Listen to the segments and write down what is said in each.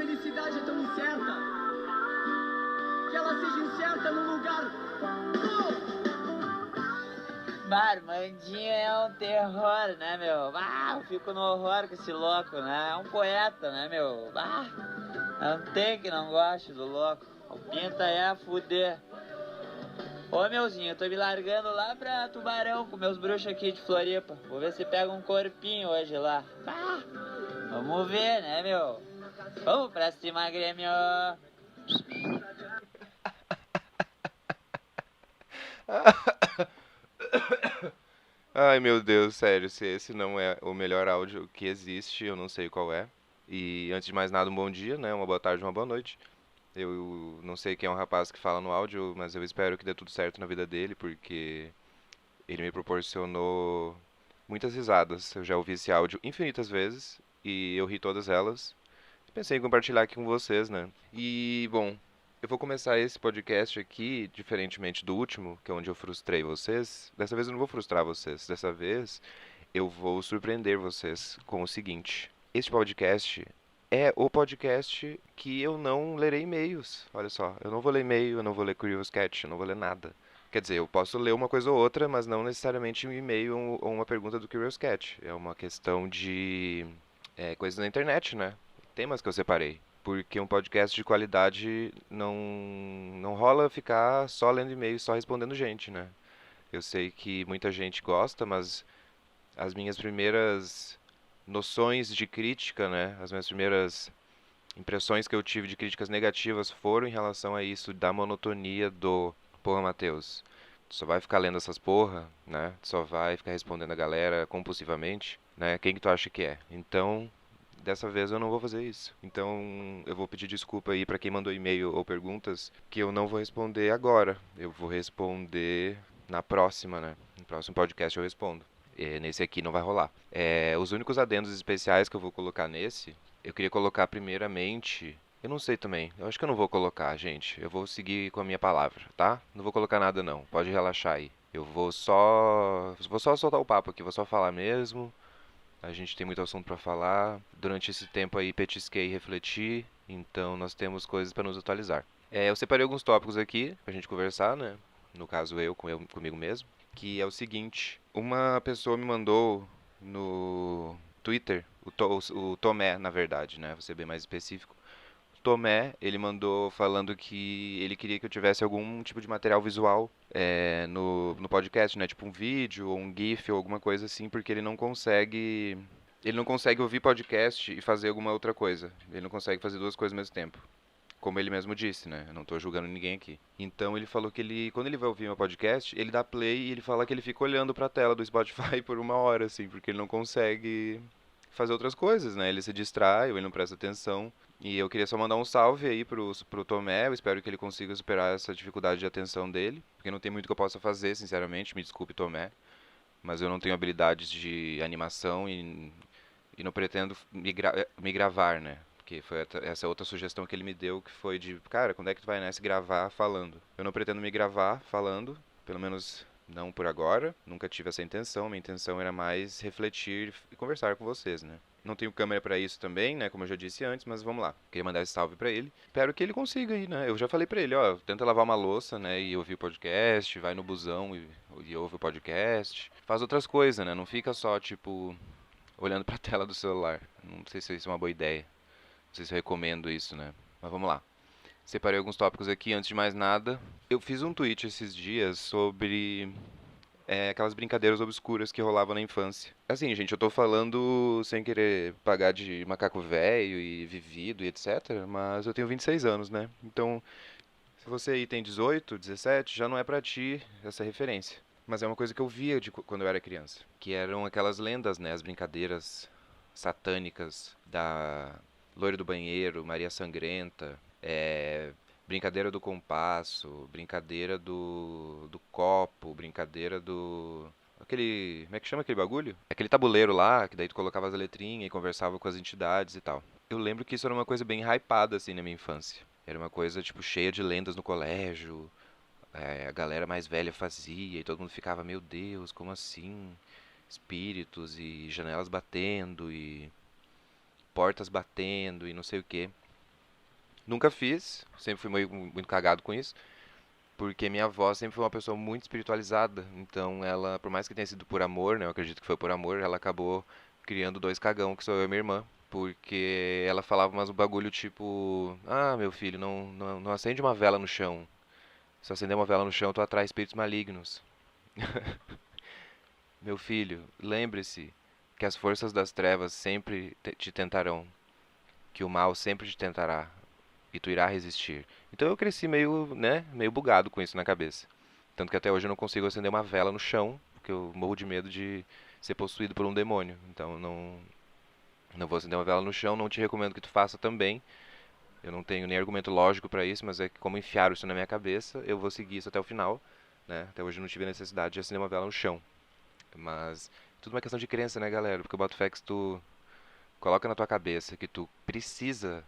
felicidade é tão incerta que ela seja incerta num lugar bom. Armandinho é um terror, né, meu? Eu fico no horror com esse louco, né? É um poeta, né, meu? Não tem que não goste do louco. O pinta é a fuder. Ô, meuzinho, eu tô me largando lá pra Tubarão com meus bruxos aqui de Floripa. Vou ver se pega um corpinho hoje lá. Vamos ver, né, meu? Vamos pra cima, Grêmio! Ai, meu Deus, sério, se esse não é o melhor áudio que existe, eu não sei qual é. E antes de mais nada, um bom dia, né? Uma boa tarde, uma boa noite. Eu não sei quem é o rapaz que fala no áudio, mas eu espero que dê tudo certo na vida dele, porque ele me proporcionou muitas risadas. Eu já ouvi esse áudio infinitas vezes e eu ri todas elas. Pensei em compartilhar aqui com vocês, né? E, bom, eu vou começar esse podcast aqui, diferentemente do último, que é onde eu frustrei vocês. Dessa vez eu não vou frustrar vocês. Dessa vez eu vou surpreender vocês com o seguinte: este podcast é o podcast que eu não lerei e-mails. Olha só, eu não vou ler e-mail, eu não vou ler Curious Cat, eu não vou ler nada. Quer dizer, eu posso ler uma coisa ou outra, mas não necessariamente um e-mail ou uma pergunta do Curious Cat. É uma questão de coisas na internet, né? Temas que eu separei. Porque um podcast de qualidade não rola ficar só lendo e-mail, só respondendo gente, né? Eu sei que muita gente gosta, mas as minhas primeiras noções de crítica, né? As minhas primeiras impressões que eu tive de críticas negativas foram em relação a isso, da monotonia do porra, Matheus. Tu só vai ficar lendo essas porra, né? Tu só vai ficar respondendo a galera compulsivamente, né? Quem que tu acha que é? Então, dessa vez eu não vou fazer isso. Então, eu vou pedir desculpa aí pra quem mandou e-mail ou perguntas que eu não vou responder agora. Eu vou responder na próxima, né? No próximo podcast eu respondo. Nesse aqui não vai rolar. Os únicos adendos especiais que eu vou colocar nesse, eu queria colocar primeiramente. Eu não sei também. Eu acho que eu não vou colocar, gente. Eu vou seguir com a minha palavra, tá? Não vou colocar nada não. Pode relaxar aí. Eu vou só soltar o papo aqui, vou só falar mesmo. A gente tem muito assunto pra falar. Durante esse tempo aí petisquei e refleti, então nós temos coisas pra nos atualizar. Eu separei alguns tópicos aqui pra gente conversar, né? No caso comigo mesmo, que é o seguinte: uma pessoa me mandou no Twitter, o Tomé, na verdade, né? Vou ser bem mais específico. Tomé, ele mandou falando que ele queria que eu tivesse algum tipo de material visual no podcast, né? Tipo um vídeo ou um GIF ou alguma coisa assim, porque ele não consegue ouvir podcast e fazer alguma outra coisa. Ele não consegue fazer duas coisas ao mesmo tempo. Como ele mesmo disse, né? Eu não tô julgando ninguém aqui. Então ele falou que quando ele vai ouvir meu podcast, ele dá play e ele fala que ele fica olhando pra tela do Spotify por uma hora, assim, porque ele não consegue fazer outras coisas, né? Ele se distrai, ou ele não presta atenção. E eu queria só mandar um salve aí pro Tomé. Eu espero que ele consiga superar essa dificuldade de atenção dele, porque não tem muito que eu possa fazer, sinceramente. Me desculpe, Tomé, mas eu não tenho habilidades de animação e não pretendo me gravar, né? Porque foi essa outra sugestão que ele me deu, que foi de, cara, quando é que tu vai, né, se gravar falando? Eu não pretendo me gravar falando, pelo menos não por agora. Nunca tive essa intenção. Minha intenção era mais refletir e conversar com vocês, né? Não tenho câmera pra isso também, né? Como eu já disse antes, mas vamos lá. Queria mandar esse salve pra ele. Espero que ele consiga aí, né? Eu já falei pra ele, ó, tenta lavar uma louça, né? E ouvir o podcast, vai no busão e ouve o podcast. Faz outras coisas, né? Não fica só, tipo, olhando pra tela do celular. Não sei se isso é uma boa ideia. Não sei se eu recomendo isso, né? Mas vamos lá. Separei alguns tópicos aqui. Antes de mais nada, eu fiz um tweet esses dias sobre aquelas brincadeiras obscuras que rolavam na infância. Assim, gente, eu tô falando sem querer pagar de macaco velho e vivido e etc, mas eu tenho 26 anos, né? Então, se você aí tem 18, 17, já não é pra ti essa referência. Mas é uma coisa que eu via quando eu era criança, que eram aquelas lendas, né? As brincadeiras satânicas da Loira do Banheiro, Maria Sangrenta, brincadeira do compasso, brincadeira do copo, brincadeira do... Aquele... Como é que chama aquele bagulho? Aquele tabuleiro lá, que daí tu colocava as letrinhas e conversava com as entidades e tal. Eu lembro que isso era uma coisa bem hypada, assim, na minha infância. Era uma coisa, tipo, cheia de lendas no colégio. A galera mais velha fazia e todo mundo ficava, meu Deus, como assim? Espíritos e janelas batendo e portas batendo e não sei o quê. Nunca fiz, sempre fui muito cagado com isso, porque minha avó sempre foi uma pessoa muito espiritualizada. Então ela, por mais que tenha sido por amor, né, eu acredito que foi por amor, ela acabou criando dois cagão, que sou eu e minha irmã. Porque ela falava umas bagulho tipo, ah, meu filho, não acende uma vela no chão. Se acender uma vela no chão, tu atrai espíritos malignos. Meu filho, lembre-se que as forças das trevas sempre te tentarão, que o mal sempre te tentará, e tu irá resistir. Então eu cresci meio, né, meio bugado com isso na cabeça. Tanto que até hoje eu não consigo acender uma vela no chão, porque eu morro de medo de ser possuído por um demônio. Então não vou acender uma vela no chão, não te recomendo que tu faça também. Eu não tenho nem argumento lógico para isso, mas é que como enfiaram isso na minha cabeça, eu vou seguir isso até o final, né? Até hoje eu não tive a necessidade de acender uma vela no chão. Mas tudo uma questão de crença, né, galera? Porque o boto fé que se tu coloca na tua cabeça que tu precisa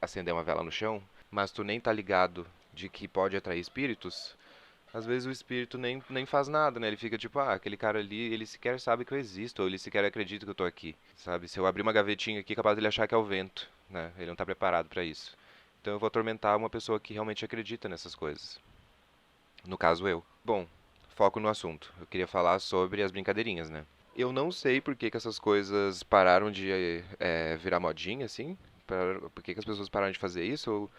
acender uma vela no chão, mas tu nem tá ligado de que pode atrair espíritos, às vezes o espírito nem faz nada, né? Ele fica tipo, ah, aquele cara ali, ele sequer sabe que eu existo, ou ele sequer acredita que eu tô aqui, sabe? Se eu abrir uma gavetinha aqui, é capaz dele achar que é o vento, né? Ele não tá preparado pra isso. Então eu vou atormentar uma pessoa que realmente acredita nessas coisas. No caso, eu. Bom, foco no assunto. Eu queria falar sobre as brincadeirinhas, né? Eu não sei por que que essas coisas pararam de virar modinha, assim. Por que que as pessoas pararam de fazer isso? Ou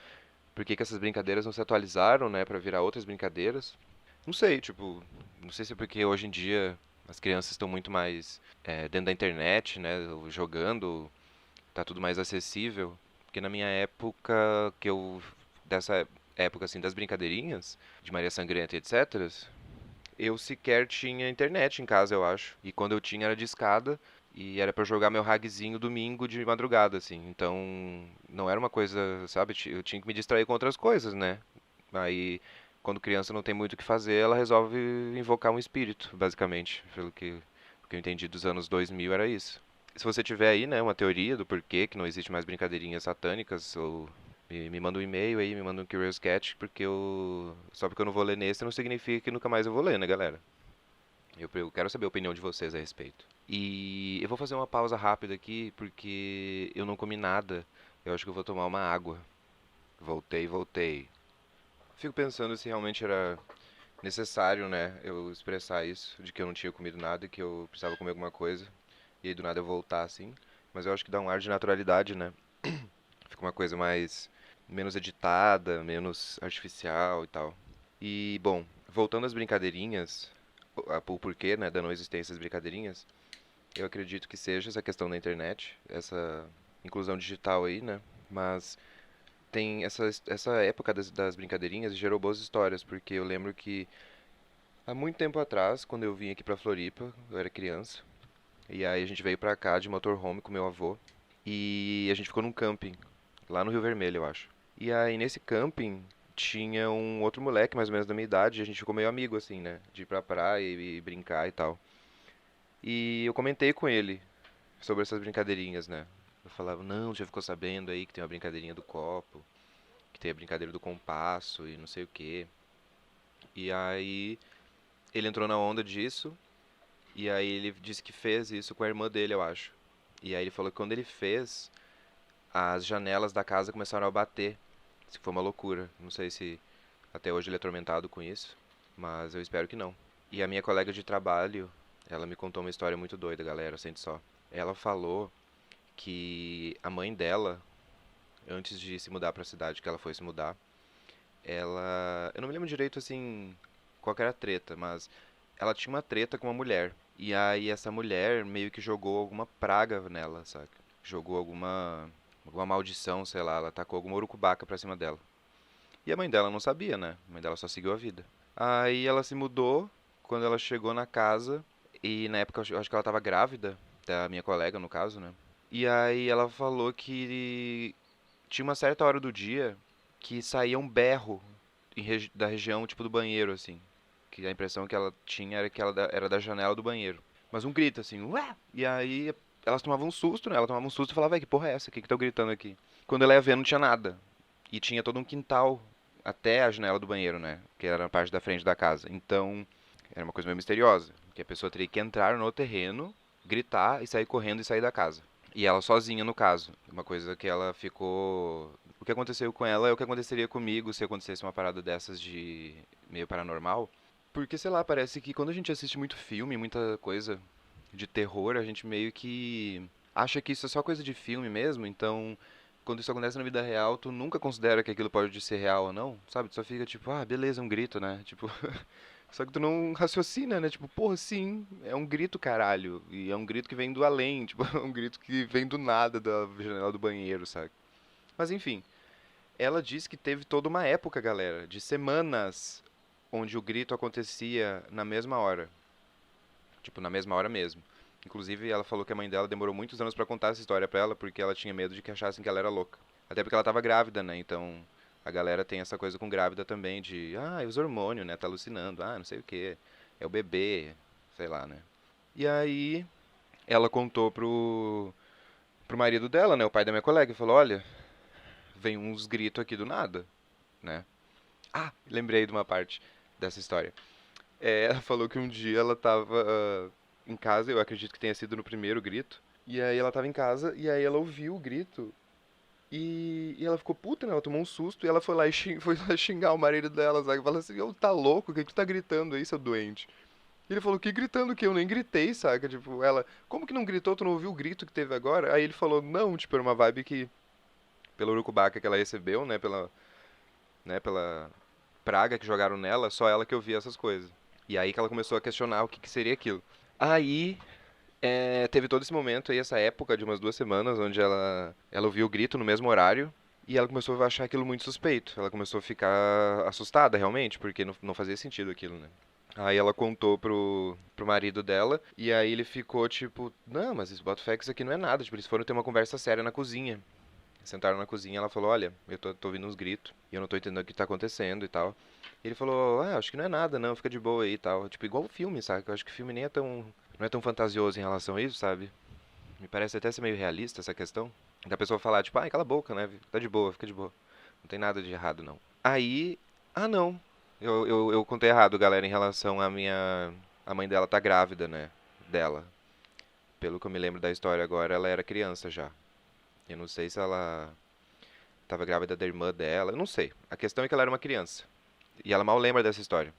por que que essas brincadeiras não se atualizaram, né, pra virar outras brincadeiras? Não sei, tipo, não sei se é porque hoje em dia as crianças estão muito mais dentro da internet, né, jogando, tá tudo mais acessível. Porque na minha época, dessa época assim das brincadeirinhas, de Maria Sangrenta e etc, eu sequer tinha internet em casa, eu acho. E quando eu tinha era de escada e era pra jogar meu ragzinho domingo de madrugada, assim. Então, não era uma coisa, sabe? Eu tinha que me distrair com outras coisas, né? Aí, quando criança não tem muito o que fazer, ela resolve invocar um espírito, basicamente. O que eu entendi dos anos 2000 era isso. Se você tiver aí, né, uma teoria do porquê que não existe mais brincadeirinhas satânicas, ou me manda um e-mail aí, me manda um Curious Cat, só porque eu não vou ler nesse não significa que nunca mais eu vou ler, né, galera? Eu quero saber a opinião de vocês a respeito. E eu vou fazer uma pausa rápida aqui, porque eu não comi nada. Eu acho que eu vou tomar uma água. Voltei. Fico pensando se realmente era necessário, né, eu expressar isso, de que eu não tinha comido nada e que eu precisava comer alguma coisa. E aí do nada eu voltar assim. Mas eu acho que dá um ar de naturalidade, né? Fica uma coisa mais menos editada, menos artificial e tal. E bom, voltando às brincadeirinhas, o porquê, né, da não existência das brincadeirinhas, eu acredito que seja essa questão da internet, essa inclusão digital aí, né? Mas tem essa época das brincadeirinhas gerou boas histórias, porque eu lembro que há muito tempo atrás, quando eu vim aqui pra Floripa, eu era criança, e aí a gente veio pra cá de motorhome com meu avô, e a gente ficou num camping, lá no Rio Vermelho, eu acho. E aí nesse camping tinha um outro moleque mais ou menos da minha idade, e a gente ficou meio amigo assim, né? De ir pra praia e brincar e tal. E eu comentei com ele sobre essas brincadeirinhas, né? Eu falava, não, já ficou sabendo aí que tem uma brincadeirinha do copo, que tem a brincadeira do compasso e não sei o quê. E aí ele entrou na onda disso, e aí ele disse que fez isso com a irmã dele, eu acho. E aí ele falou que quando ele fez, as janelas da casa começaram a bater. Isso foi uma loucura. Não sei se até hoje ele é atormentado com isso, mas eu espero que não. E a minha colega de trabalho, ela me contou uma história muito doida, galera, sente só. Ela falou que a mãe dela, antes de se mudar para a cidade que ela foi se mudar, eu não me lembro direito assim qual que era a treta, mas ela tinha uma treta com uma mulher. E aí essa mulher meio que jogou alguma praga nela, sabe? Jogou alguma maldição, sei lá, ela tacou alguma urucubaca pra cima dela. E a mãe dela não sabia, né? A mãe dela só seguiu a vida. Aí ela se mudou, quando ela chegou na casa, e na época eu acho que ela tava grávida, da minha colega no caso, né? E aí ela falou que tinha uma certa hora do dia que saía um berro da região, tipo do banheiro, assim. Que a impressão que ela tinha era que era da janela do banheiro. Mas um grito assim, ué! E aí elas tomavam um susto, né? Ela tomava um susto e falava, véi, que porra é essa? O que que tá gritando aqui? Quando ela ia ver, não tinha nada. E tinha todo um quintal até a janela do banheiro, né? Que era a parte da frente da casa. Então, era uma coisa meio misteriosa. Que a pessoa teria que entrar no terreno, gritar e sair correndo e sair da casa. E ela sozinha, no caso. Uma coisa que ela ficou. que aconteceu com ela é o que aconteceria comigo se acontecesse uma parada dessas de meio paranormal. Porque, sei lá, parece que quando a gente assiste muito filme, muita coisa de terror, a gente meio que acha que isso é só coisa de filme mesmo, então quando isso acontece na vida real, tu nunca considera que aquilo pode ser real ou não, sabe? Tu só fica tipo, ah, beleza, é um grito, né? Tipo, só que tu não raciocina, né? Tipo, porra, sim, é um grito, caralho. E é um grito que vem do além, tipo, é um grito que vem do nada da janela do banheiro, sabe? Mas enfim, ela disse que teve toda uma época, galera, de semanas onde o grito acontecia na mesma hora. Tipo, na mesma hora mesmo. Inclusive, ela falou que a mãe dela demorou muitos anos pra contar essa história pra ela, porque ela tinha medo de que achassem que ela era louca. Até porque ela tava grávida, né? Então, a galera tem essa coisa com grávida também, de, ah, e os hormônios, né? Tá alucinando, ah, não sei o quê. É o bebê, sei lá, né? E aí, ela contou pro marido dela, né? O pai da minha colega, e falou, olha, vem uns gritos aqui do nada, né? Ah, lembrei de uma parte dessa história. Ela falou que um dia ela tava em casa, eu acredito que tenha sido no primeiro grito. E aí ela tava em casa e aí ela ouviu o grito e ela ficou puta, né? Ela tomou um susto e ela foi lá e foi lá xingar o marido dela, sabe? Falou assim, ô, tá louco? O que que tu tá gritando aí, seu doente? E ele falou, que gritando que eu nem gritei, saca? Tipo, ela, como que não gritou? Tu não ouviu o grito que teve agora? Aí ele falou, não, tipo, era uma vibe que, pela urucubaca que ela recebeu, né, pela praga que jogaram nela, só ela que ouvia essas coisas. E aí que ela começou a questionar o que que seria aquilo. Aí teve todo esse momento aí, essa época de umas 2 semanas, onde ela ouviu o grito no mesmo horário e ela começou a achar aquilo muito suspeito. Ela começou a ficar assustada realmente, porque não fazia sentido aquilo, né? Aí ela contou pro marido dela, e aí ele ficou tipo, não, mas isso bota fé que isso aqui não é nada. Tipo, eles foram ter uma conversa séria na cozinha. Sentaram na cozinha e ela falou, olha, eu tô ouvindo uns gritos e eu não tô entendendo o que tá acontecendo e tal. E ele falou, ah, acho que não é nada, não, fica de boa aí e tal. Tipo, igual o filme, sabe? Eu acho que o filme nem é tão, não é tão fantasioso em relação a isso, sabe? Me parece até ser meio realista essa questão. Da pessoa falar, tipo, ai, cala a boca, né? Tá de boa, fica de boa. Não tem nada de errado, não. Aí, ah, não. Eu contei errado, galera, em relação à minha... A mãe dela tá grávida, né? Dela. Pelo que eu me lembro da história agora, ela era criança já. Eu não sei se ela tava grávida da irmã dela, eu não sei. A questão é que ela era uma criança. E ela mal lembra dessa história.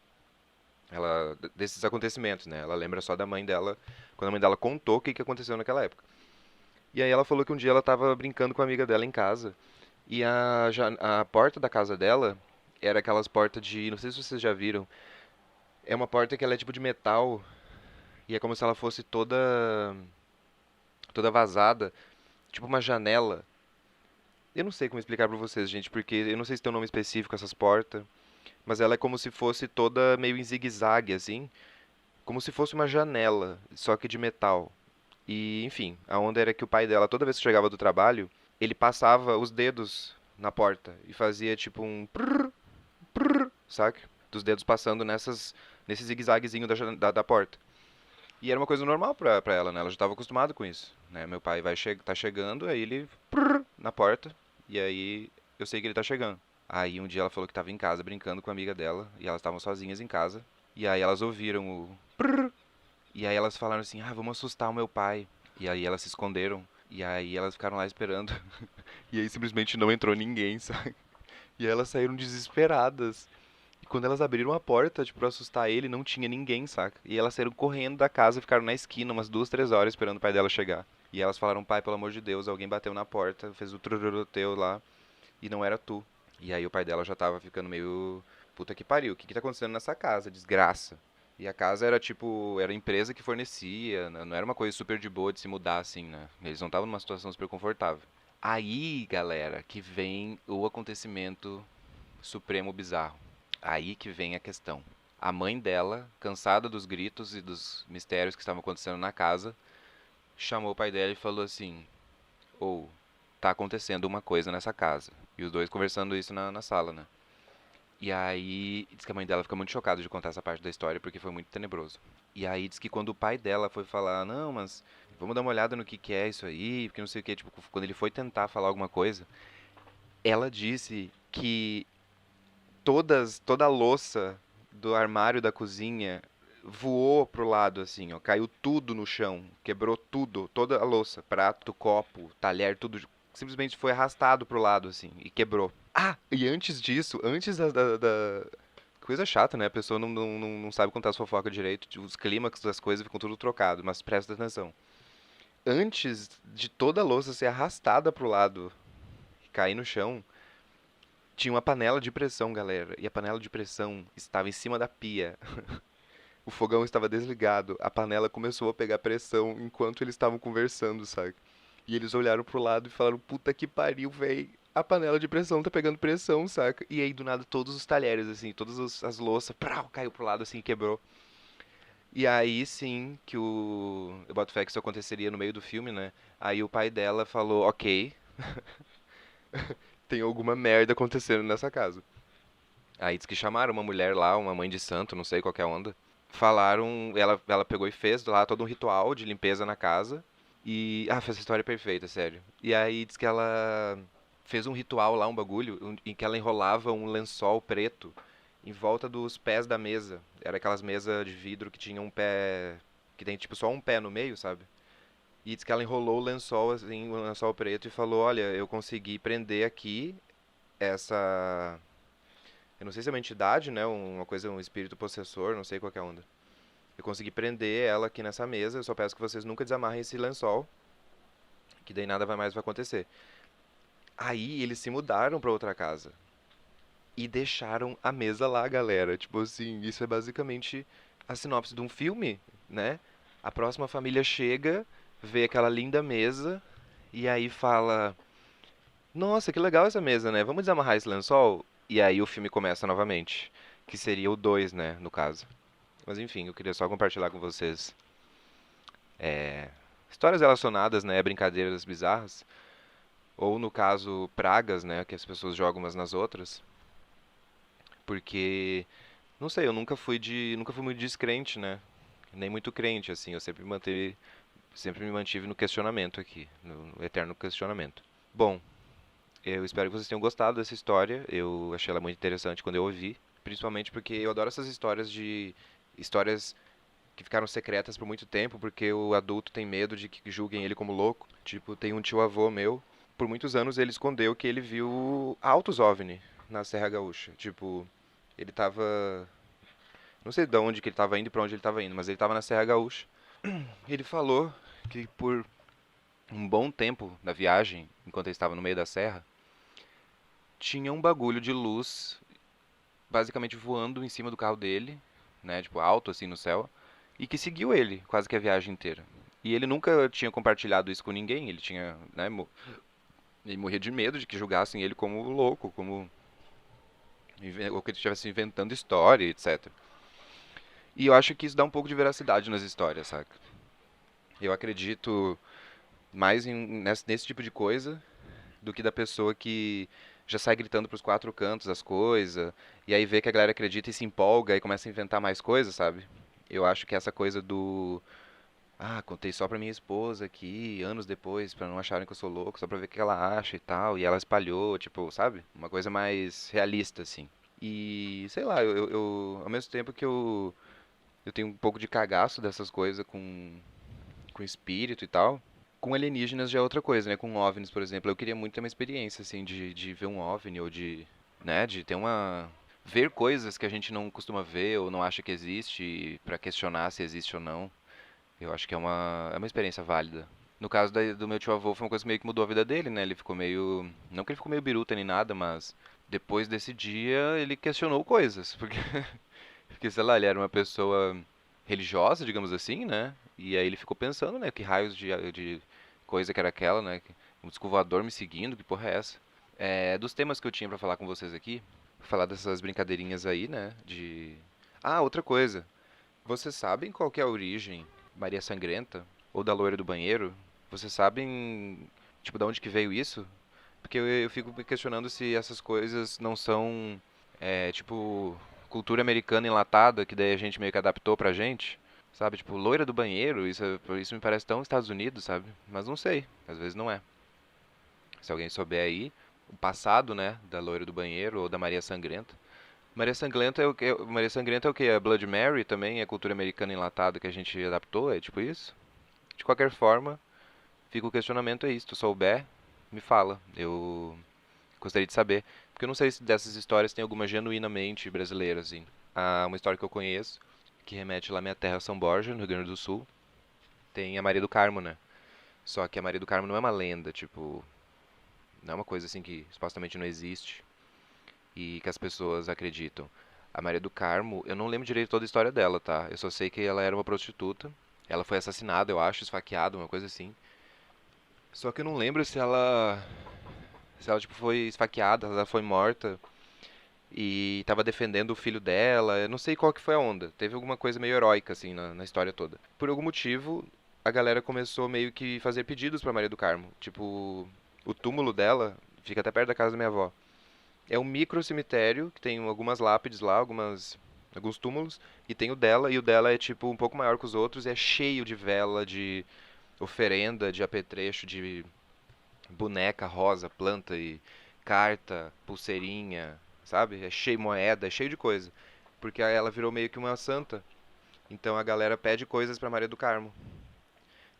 Desses acontecimentos, né? Ela lembra só da mãe dela, quando a mãe dela contou o que que aconteceu naquela época. E aí ela falou que um dia ela tava brincando com a amiga dela em casa, e a porta da casa dela era aquelas portas de, não sei se vocês já viram, é uma porta que ela é tipo de metal, e é como se ela fosse toda vazada, tipo uma janela. Eu não sei como explicar pra vocês, gente, porque eu não sei se tem um nome específico essas portas, mas ela é como se fosse toda meio em zigue-zague, assim, como se fosse uma janela, só que de metal. E, enfim, a onda era que o pai dela, toda vez que chegava do trabalho, ele passava os dedos na porta e fazia tipo um prrr, prrr, saca? Dos dedos passando nesse zigue-zaguezinho da porta. E era uma coisa normal pra ela, né? Ela já estava acostumada com isso, né? Meu pai tá chegando, aí ele prrr, na porta, e aí eu sei que ele tá chegando. Aí um dia ela falou que estava em casa brincando com a amiga dela, e elas estavam sozinhas em casa, e aí elas ouviram o prrr, e aí elas falaram assim, ah, vamos assustar o meu pai. E aí elas se esconderam. E aí elas ficaram lá esperando. E aí simplesmente não entrou ninguém, sabe? E aí elas saíram desesperadas. E quando elas abriram a porta, tipo, pra assustar ele, não tinha ninguém, saca? E elas saíram correndo da casa e ficaram na esquina umas 2, 3 horas esperando o pai dela chegar. E elas falaram, pai, pelo amor de Deus, alguém bateu na porta, fez o trururuteu lá, e não era tu. E aí o pai dela já tava ficando meio, puta que pariu, o que que tá acontecendo nessa casa? Desgraça. E a casa era tipo, era a empresa que fornecia, não era uma coisa super de boa de se mudar assim, né? Eles não estavam numa situação super confortável. Aí, galera, que vem o acontecimento supremo bizarro. Aí que vem a questão. A mãe dela, cansada dos gritos e dos mistérios que estavam acontecendo na casa, chamou o pai dela e falou assim: ou, tá acontecendo uma coisa nessa casa. E os dois conversando isso na sala, né? E aí, diz que a mãe dela fica muito chocada de contar essa parte da história porque foi muito tenebroso. E aí diz que quando o pai dela foi falar, não, mas vamos dar uma olhada no que é isso aí, porque não sei o que, tipo, quando ele foi tentar falar alguma coisa, ela disse que toda a louça do armário da cozinha voou pro lado, assim, ó, caiu tudo no chão, quebrou tudo, toda a louça, prato, copo, talher, tudo simplesmente foi arrastado pro lado, assim, e quebrou. Ah, e antes disso, antes coisa chata, né? A pessoa não sabe contar as fofocas direito, os clímax das coisas ficam tudo trocado, mas presta atenção. Antes de toda a louça ser arrastada pro lado e cair no chão, tinha uma panela de pressão, galera. E a panela de pressão estava em cima da pia. O fogão estava desligado. A panela começou a pegar pressão enquanto eles estavam conversando, sabe? E eles olharam pro lado e falaram: Puta que pariu, véi. A panela de pressão tá pegando pressão, saca? E aí, do nada, todos os talheres, assim, todas as louças, prau, caiu pro lado, assim, quebrou. E aí, sim, que o... Eu boto fé que isso aconteceria no meio do filme, né? Aí o pai dela falou: Ok, tem alguma merda acontecendo nessa casa. Aí diz que chamaram uma mulher lá, uma mãe de santo, não sei qual que é a onda. Falaram, ela pegou e fez lá todo um ritual de limpeza na casa. E. Ah, essa história é perfeita, sério. E aí diz que ela fez um ritual lá, um bagulho, em que ela enrolava um lençol preto em volta dos pés da mesa. Era aquelas mesas de vidro que tinha um pé. Que tem tipo só um pé no meio, sabe? E diz que ela enrolou o lençol, assim, o lençol preto e falou: Olha, eu consegui prender aqui essa. Eu não sei se é uma entidade, né? Uma coisa, um espírito possessor, não sei qual que é a onda. Eu consegui prender ela aqui nessa mesa, eu só peço que vocês nunca desamarrem esse lençol, que daí nada mais vai acontecer. Aí eles se mudaram pra outra casa e deixaram a mesa lá, galera. Tipo assim, isso é basicamente a sinopse de um filme, né? A próxima família chega, vê aquela linda mesa e aí fala: Nossa, que legal essa mesa, né? Vamos desamarrar esse lençol? E aí o filme começa novamente, que seria o 2, né, no caso. Mas enfim, eu queria só compartilhar com vocês histórias relacionadas, né, a brincadeiras bizarras, ou no caso pragas, né, que as pessoas jogam umas nas outras, porque não sei, eu nunca fui muito descrente, né? Nem muito crente assim, eu sempre me mantive no questionamento aqui, no eterno questionamento. Bom, eu espero que vocês tenham gostado dessa história. Eu achei ela muito interessante quando eu ouvi, principalmente porque eu adoro essas histórias que ficaram secretas por muito tempo, porque o adulto tem medo de que julguem ele como louco. Tipo, tem um tio-avô meu, por muitos anos ele escondeu que ele viu altos OVNI na Serra Gaúcha. Tipo, ele tava, não sei de onde que ele tava indo e pra onde ele tava indo, mas ele tava na Serra Gaúcha. Ele falou que por um bom tempo da viagem, enquanto ele estava no meio da serra, tinha um bagulho de luz basicamente voando em cima do carro dele, né, tipo alto assim no céu, e que seguiu ele quase que a viagem inteira. E ele nunca tinha compartilhado isso com ninguém, ele tinha, né, ele morria de medo de que julgassem ele como louco, como ou que ele estivesse inventando história, etc. E eu acho que isso dá um pouco de veracidade nas histórias, saca? Eu acredito mais nesse tipo de coisa do que da pessoa que já sai gritando pros quatro cantos as coisas, e aí vê que a galera acredita e se empolga e começa a inventar mais coisas, sabe? Eu acho que essa coisa do contei só pra minha esposa aqui, anos depois, pra não acharem que eu sou louco, só pra ver o que ela acha e tal, e ela espalhou, tipo, sabe? Uma coisa mais realista, assim. E, sei lá, ao mesmo tempo que eu tenho um pouco de cagaço dessas coisas com espírito e tal, com alienígenas já é outra coisa, né? Com OVNIs, por exemplo, eu queria muito ter uma experiência, assim, de ver um OVNI ou né, de ter uma... ver coisas que a gente não costuma ver ou não acha que existe pra questionar se existe ou não. Eu acho que é uma experiência válida. No caso do meu tio-avô, foi uma coisa que meio que mudou a vida dele, né? Ele ficou meio... Não que ele ficou meio biruta nem nada, mas depois desse dia ele questionou coisas. Porque, sei lá, ele era uma pessoa religiosa, digamos assim, né? E aí ele ficou pensando, né? Que raios de coisa que era aquela, né? Um disco voador me seguindo, que porra é essa? Dos temas que eu tinha pra falar com vocês aqui, falar dessas brincadeirinhas aí, né? Ah, outra coisa. Vocês sabem qual que é a origem Maria Sangrenta ou da loira do banheiro? Vocês sabem, tipo, de onde que veio isso? Porque eu fico me questionando se essas coisas não são, tipo, cultura americana enlatada, que daí a gente meio que adaptou pra gente, sabe? Tipo, loira do banheiro, isso me parece tão Estados Unidos, sabe? Mas não sei, às vezes não é. Se alguém souber aí, o passado, né, da loira do banheiro ou da Maria Sangrenta. Maria Sangrenta é o que? Maria Sangrenta é o que? A Blood Mary também é cultura americana enlatada que a gente adaptou? É tipo isso? De qualquer forma, fica o questionamento aí. Se tu souber, me fala. Eu gostaria de saber. Porque eu não sei se dessas histórias tem alguma genuinamente brasileira, assim. Ah, uma história que eu conheço, que remete lá à minha terra, São Borja, no Rio Grande do Sul, tem a Maria do Carmo, né? Só que a Maria do Carmo não é uma lenda, tipo, não é uma coisa assim que supostamente não existe e que as pessoas acreditam. A Maria do Carmo, eu não lembro direito toda a história dela, tá? Eu só sei que ela era uma prostituta. Ela foi assassinada, eu acho, esfaqueada, uma coisa assim. Só que eu não lembro se ela tipo foi esfaqueada, se ela foi morta e estava defendendo o filho dela. Eu não sei qual que foi a onda. Teve alguma coisa meio heróica assim na história toda. Por algum motivo, a galera começou meio que fazer pedidos pra Maria do Carmo. Tipo, o túmulo dela fica até perto da casa da minha avó. É um micro cemitério que tem algumas lápides lá, alguns túmulos, e tem o dela, e o dela é tipo um pouco maior que os outros, e é cheio de vela, de oferenda, de apetrecho, de boneca rosa, planta e carta, pulseirinha, sabe? É cheio de moeda, é cheio de coisa. Porque aí ela virou meio que uma santa. Então a galera pede coisas pra Maria do Carmo.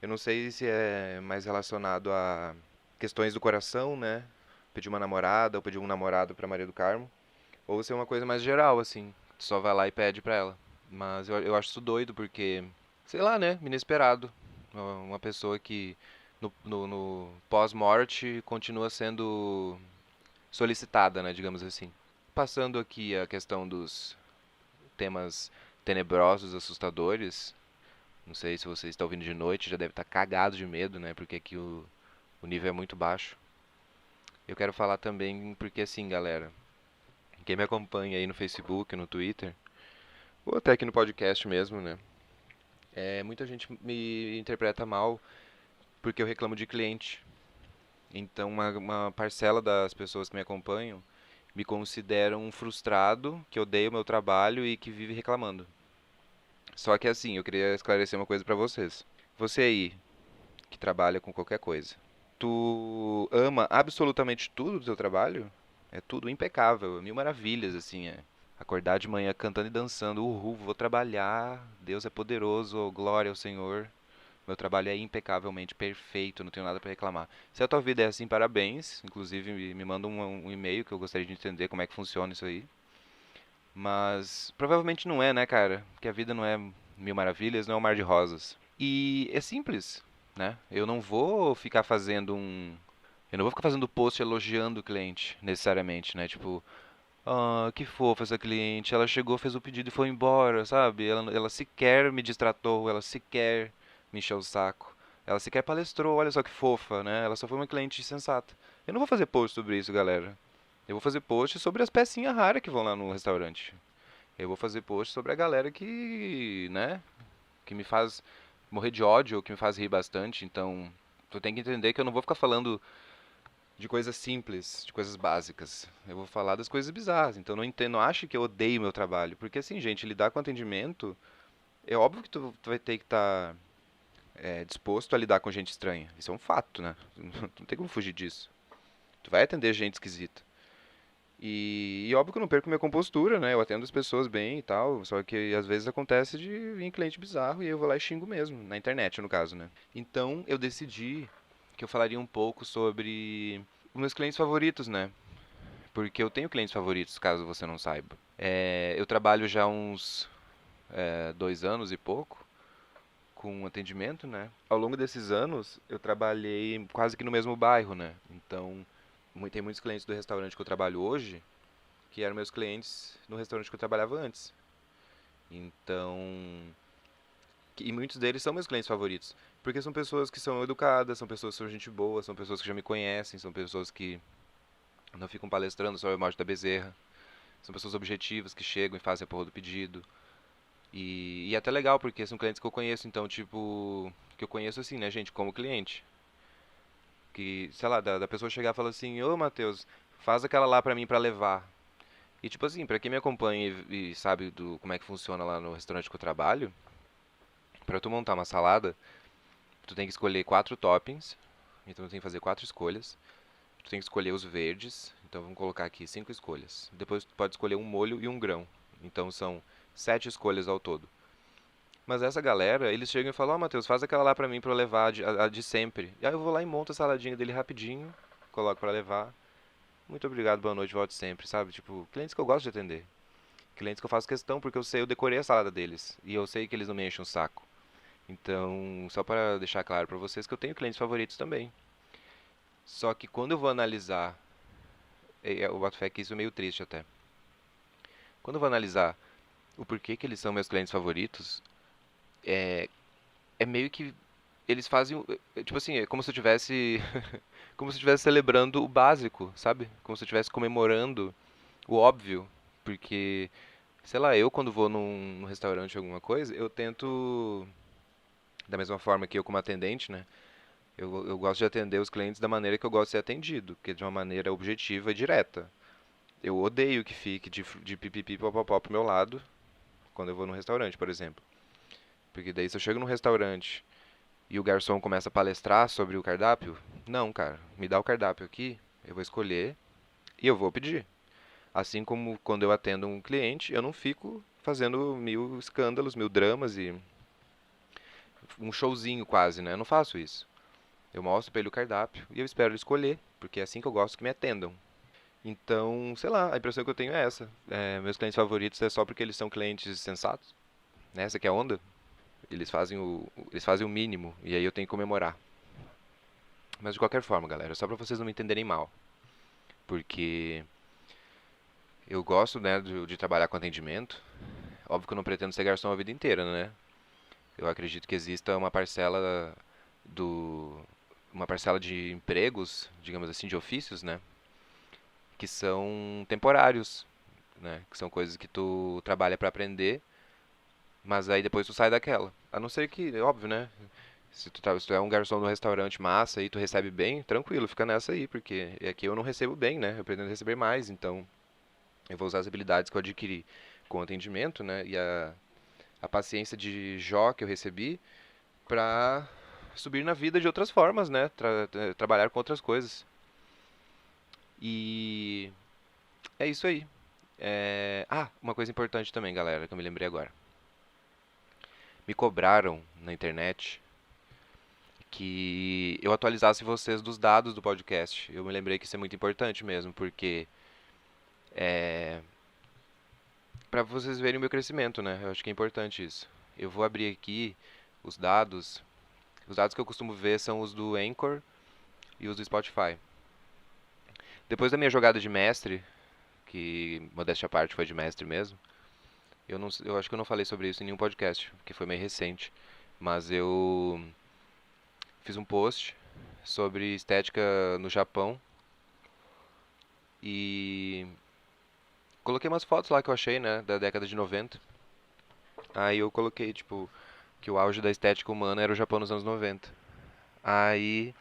Eu não sei se é mais relacionado a questões do coração, né? Pedir uma namorada ou pedir um namorado pra Maria do Carmo. Ou se é uma coisa mais geral, assim. Tu só vai lá e pede pra ela. Mas eu acho isso doido porque, sei lá, né? Inesperado. Uma pessoa que no pós-morte continua sendo solicitada, né? Digamos assim. Passando aqui a questão dos temas tenebrosos, assustadores. Não sei se você está ouvindo de noite, já deve estar cagado de medo, né? Porque aqui o nível é muito baixo. Eu quero falar também porque assim, galera, quem me acompanha aí no Facebook, no Twitter, ou até aqui no podcast mesmo, né? Muita gente me interpreta mal porque eu reclamo de cliente. Então, uma parcela das pessoas que me acompanham me consideram um frustrado, que odeia o meu trabalho e que vive reclamando. Só que assim, eu queria esclarecer uma coisa pra vocês. Você aí, que trabalha com qualquer coisa, tu ama absolutamente tudo do teu trabalho? É tudo impecável, mil maravilhas, assim, é. Acordar de manhã cantando e dançando, uhul, vou trabalhar, Deus é poderoso, glória ao Senhor. Meu trabalho é impecavelmente perfeito, não tenho nada para reclamar. Se a tua vida é assim, parabéns. Inclusive, me manda um e-mail que eu gostaria de entender como é que funciona isso aí. Mas provavelmente não é, né, cara? Porque a vida não é mil maravilhas, não é um mar de rosas. E é simples, né? Eu não vou ficar fazendo post elogiando o cliente, necessariamente, né? Tipo, ah, que fofa essa cliente. Ela chegou, fez o pedido e foi embora, sabe? Ela sequer me distratou, ela sequer me encheu o saco. Ela sequer palestrou, olha só que fofa, né? Ela só foi uma cliente sensata. Eu não vou fazer post sobre isso, galera. Eu vou fazer post sobre as pecinhas raras que vão lá no restaurante. Eu vou fazer post sobre a galera que, né, que me faz morrer de ódio ou que me faz rir bastante. Então, tu tem que entender que eu não vou ficar falando de coisas simples, de coisas básicas. Eu vou falar das coisas bizarras. Então não entendo, não acho que eu odeio meu trabalho, porque assim, gente, lidar com atendimento é óbvio que tu vai ter que estar disposto a lidar com gente estranha. Isso é um fato, né? Não tem como fugir disso. Tu vai atender gente esquisita. E óbvio que eu não perco minha compostura, né? Eu atendo as pessoas bem e tal, só que às vezes acontece de vir cliente bizarro e eu vou lá e xingo mesmo, na internet no caso, né? Então eu decidi que eu falaria um pouco sobre os meus clientes favoritos, né? Porque eu tenho clientes favoritos, caso você não saiba. Eu trabalho já há uns 2 anos e pouco com atendimento, né? Ao longo desses anos, eu trabalhei quase que no mesmo bairro, né? Então, tem muitos clientes do restaurante que eu trabalho hoje que eram meus clientes no restaurante que eu trabalhava antes. Então, e muitos deles são meus clientes favoritos, porque são pessoas que são educadas, são pessoas que são gente boa, são pessoas que já me conhecem, são pessoas que não ficam palestrando sobre a morte da Bezerra. São pessoas objetivas que chegam e fazem a porra do pedido. E é até legal, porque são clientes que eu conheço, então, tipo, que eu conheço assim, né, gente, como cliente. Que, sei lá, da pessoa chegar e falar assim, ô Matheus, faz aquela lá pra mim pra levar. E tipo assim, pra quem me acompanha e sabe como é que funciona lá no restaurante que eu trabalho, pra tu montar uma salada, tu tem que escolher 4 toppings, então tu tem que fazer 4 escolhas. Tu tem que escolher os verdes, então vamos colocar aqui 5 escolhas. Depois tu pode escolher um molho e um grão, então são 7 escolhas ao todo. Mas essa galera, eles chegam e falam, ó Matheus, faz aquela lá pra mim pra eu levar a de sempre. E aí eu vou lá e monto a saladinha dele rapidinho, coloco pra levar. Muito obrigado, boa noite, volte sempre, sabe? Tipo, clientes que eu gosto de atender. Clientes que eu faço questão porque eu decorei a salada deles. E eu sei que eles não me enchem o saco. Então, só para deixar claro para vocês que eu tenho clientes favoritos também. Só que quando eu vou analisar, eu boto fé que isso é meio triste até. Quando eu vou analisar o porquê que eles são meus clientes favoritos, é meio que eles fazem, tipo assim, é como se eu tivesse, como se eu estivesse celebrando o básico, sabe? Como se eu estivesse comemorando o óbvio, porque, sei lá, eu quando vou num restaurante ou alguma coisa, eu tento, da mesma forma que eu como atendente, né? Eu gosto de atender os clientes da maneira que eu gosto de ser atendido, que é de uma maneira objetiva e direta. Eu odeio que fique de pipipi popopó pro meu lado quando eu vou num restaurante, por exemplo. Porque daí se eu chego num restaurante e o garçom começa a palestrar sobre o cardápio, não, cara, me dá o cardápio aqui, eu vou escolher e eu vou pedir. Assim como quando eu atendo um cliente, eu não fico fazendo mil escândalos, mil dramas e um showzinho quase, né? Eu não faço isso. Eu mostro pra ele o cardápio e eu espero ele escolher, porque é assim que eu gosto que me atendam. Então, sei lá, a impressão que eu tenho é essa. Meus clientes favoritos é só porque eles são clientes sensatos, né? Essa que é a onda. Eles fazem o mínimo e aí eu tenho que comemorar. Mas de qualquer forma, galera, só pra vocês não me entenderem mal, porque eu gosto, né, de trabalhar com atendimento. Óbvio que eu não pretendo ser garçom a vida inteira, né? Eu acredito que exista do uma parcela de empregos, digamos assim, de ofícios, né, que são temporários, né, que são coisas que tu trabalha pra aprender, mas aí depois tu sai daquela. A não ser que, é óbvio, né? Se tu é um garçom no restaurante massa e tu recebe bem, tranquilo, fica nessa aí, porque aqui eu não recebo bem, né? Eu pretendo receber mais, então eu vou usar as habilidades que eu adquiri com o atendimento, né? E a paciência de Jó que eu recebi pra subir na vida de outras formas, né? Trabalhar com outras coisas. E é isso aí. Uma coisa importante também, galera, que eu me lembrei agora. Me cobraram na internet que eu atualizasse vocês dos dados do podcast. Eu me lembrei que isso é muito importante mesmo, porque é para vocês verem o meu crescimento, né? Eu acho que é importante isso. Eu vou abrir aqui os dados. Os dados que eu costumo ver são os do Anchor e os do Spotify. Depois da minha jogada de mestre, que modéstia à parte foi de mestre mesmo, eu acho que eu não falei sobre isso em nenhum podcast, porque foi meio recente, mas eu fiz um post sobre estética no Japão e coloquei umas fotos lá que eu achei, né, da década de 90. Aí eu coloquei, tipo, que o auge da estética humana era o Japão nos anos 90. Aí,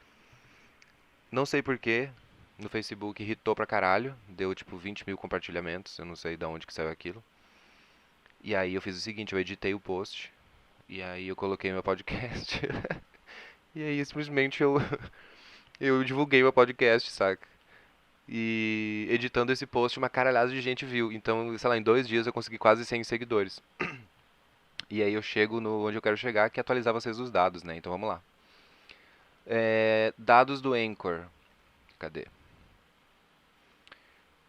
não sei porquê, no Facebook irritou pra caralho, deu tipo 20 mil compartilhamentos, eu não sei de onde que saiu aquilo. E aí eu fiz o seguinte, eu editei o post, e aí eu coloquei meu podcast. E aí simplesmente eu divulguei meu podcast, saca? E editando esse post, uma caralhada de gente viu. Então, sei lá, em 2 dias eu consegui quase 100 seguidores. E aí eu chego no onde eu quero chegar, que é atualizar vocês os dados, né? Então vamos lá. Dados do Anchor. Cadê?